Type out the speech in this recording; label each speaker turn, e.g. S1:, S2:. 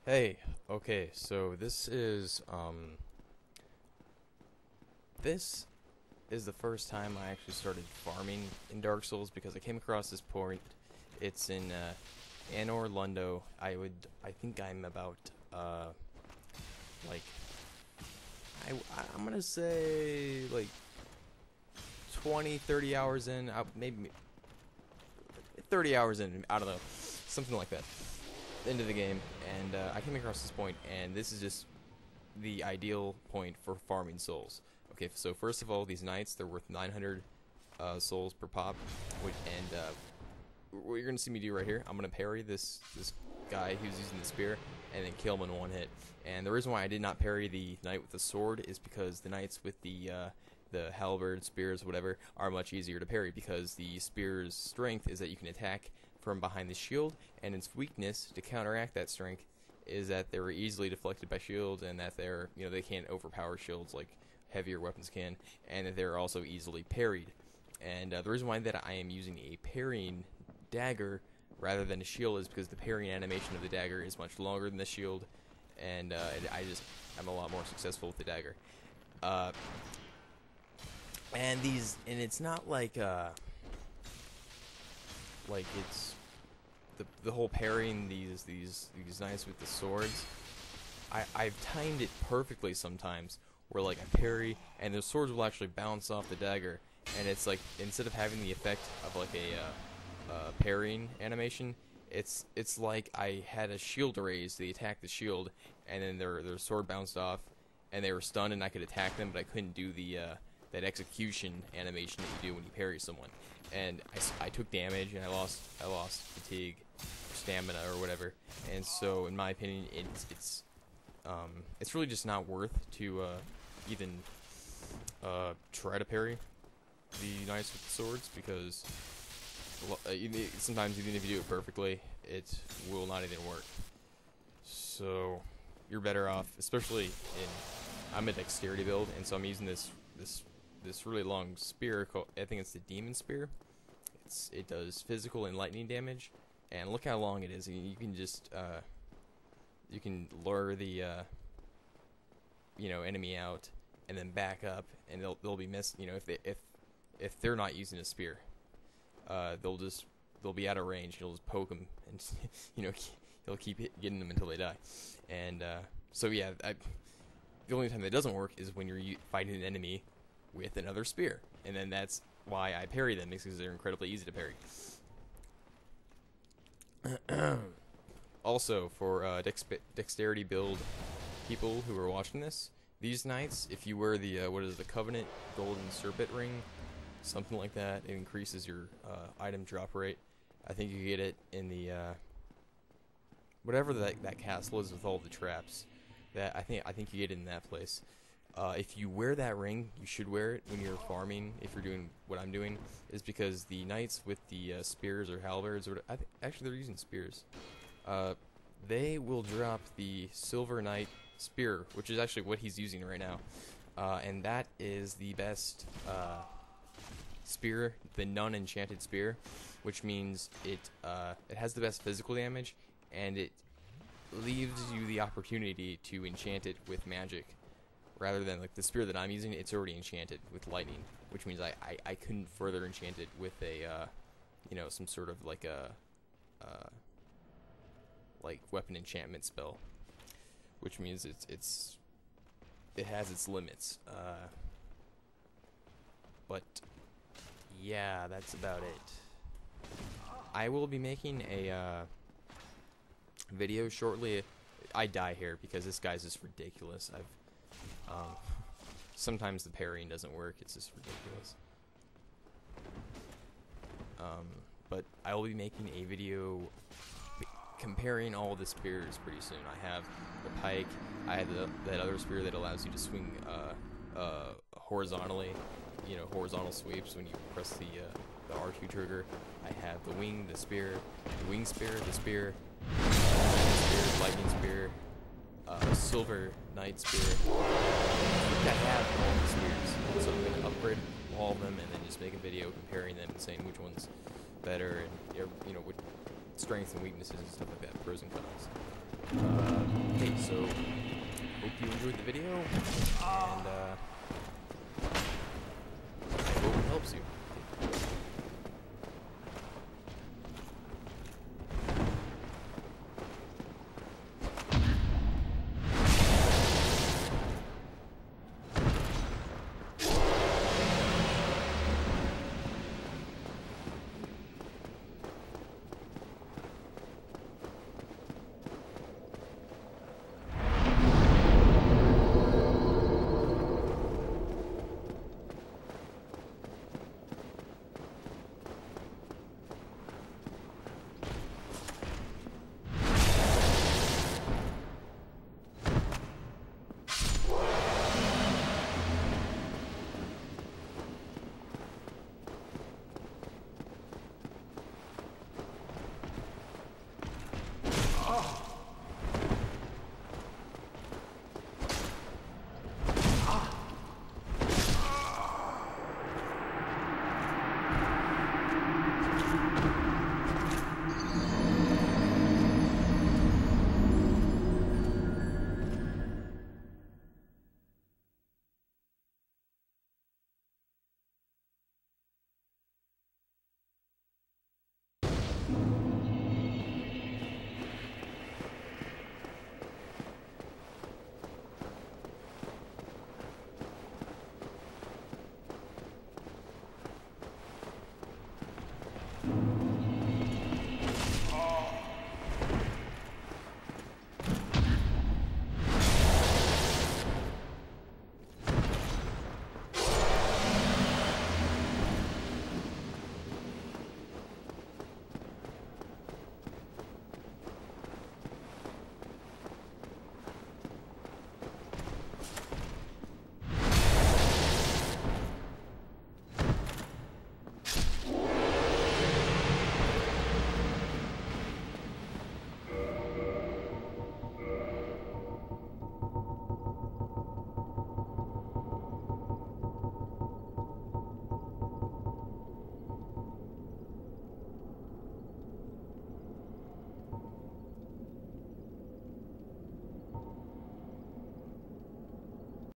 S1: Hey, okay, so this is the first time I actually started farming in Dark Souls because I came across this point. It's in Anor Londo. I think I'm about like I'm gonna say like 20, 30 hours in, maybe 30 hours in, I don't know, something like that, into the game, and I came across this point, and this is just the ideal point for farming souls. Okay, so first of all, these knights, they're worth 900 souls per pop, and what you're gonna see me do right here, I'm gonna parry this guy who's using the spear, and then kill him in one hit. And the reason why I did not parry the knight with the sword is because the knights with the halberd, spears, whatever, are much easier to parry because the spear's strength is that you can attack from behind the shield, and its weakness to counteract that strength is that they're easily deflected by shields, and that they can't overpower shields like heavier weapons can, and that they're also easily parried. And the reason why that I am using a parrying dagger rather than a shield is because the parrying animation of the dagger is much longer than the shield, and I'm a lot more successful with the dagger. Uh, and it's not like it's the whole parrying these knights with the swords. I've timed it perfectly sometimes, where like I parry and the swords will actually bounce off the dagger, and it's like instead of having the effect of like a parrying animation, it's like I had a shield raised. They attacked the shield, and then their sword bounced off, and they were stunned, and I could attack them, but I couldn't do the that execution animation that you do when you parry someone. And I took damage, and I lost fatigue, or stamina, or whatever. And so, in my opinion, it's really just not worth to even try to parry the knights with the swords, because sometimes even if you do it perfectly, it will not even work. So you're better off, especially I'm a dexterity build, and so I'm using this really long spear called, I think it's the demon spear. It does physical and lightning damage, and look how long it is. You can just you can lure the enemy out and then back up, and they'll be missed. If they're not using a spear, they'll be out of range. You'll just poke them, and you'll keep getting them until they die. And so yeah, the only time that doesn't work is when you're fighting an enemy with another spear, and then that's why I parry them, because they're incredibly easy to parry. Also, for dexterity build people who are watching this, these knights, if you wear the the Covenant Golden Serpent Ring, something like that, it increases your item drop rate. I think you get it in the whatever that castle is with all the traps. That I think you get it in that place. If you wear that ring, you should wear it when you're farming. If you're doing what I'm doing, is because the knights with the spears or halberds, or actually they're using spears. They will drop the Silver Knight spear, which is actually what he's using right now, and that is the best spear, the non-enchanted spear, which means it has the best physical damage, and it leaves you the opportunity to enchant it with magic, rather than like the spear that I'm using. It's already enchanted with lightning, which means I couldn't further enchant it with a some sort of like a like weapon enchantment spell, which means it has its limits. But yeah, that's about it. I will be making a video shortly. I die here because this guy's just ridiculous. Sometimes the parrying doesn't work. It's just ridiculous. But I will be making a video comparing all the spears pretty soon. I have the pike. I have that other spear that allows you to swing horizontally, horizontal sweeps when you press the R2 trigger. I have the wing, the spear, the wing spear, the spear, lightning spear, silver knight spear. I think I have all the spears, so I'm going to upgrade all of them and then just make a video comparing them and saying which one's better, and strengths and weaknesses and stuff like that, pros and cons. Okay, so hope you enjoyed the video, and I hope it helps you.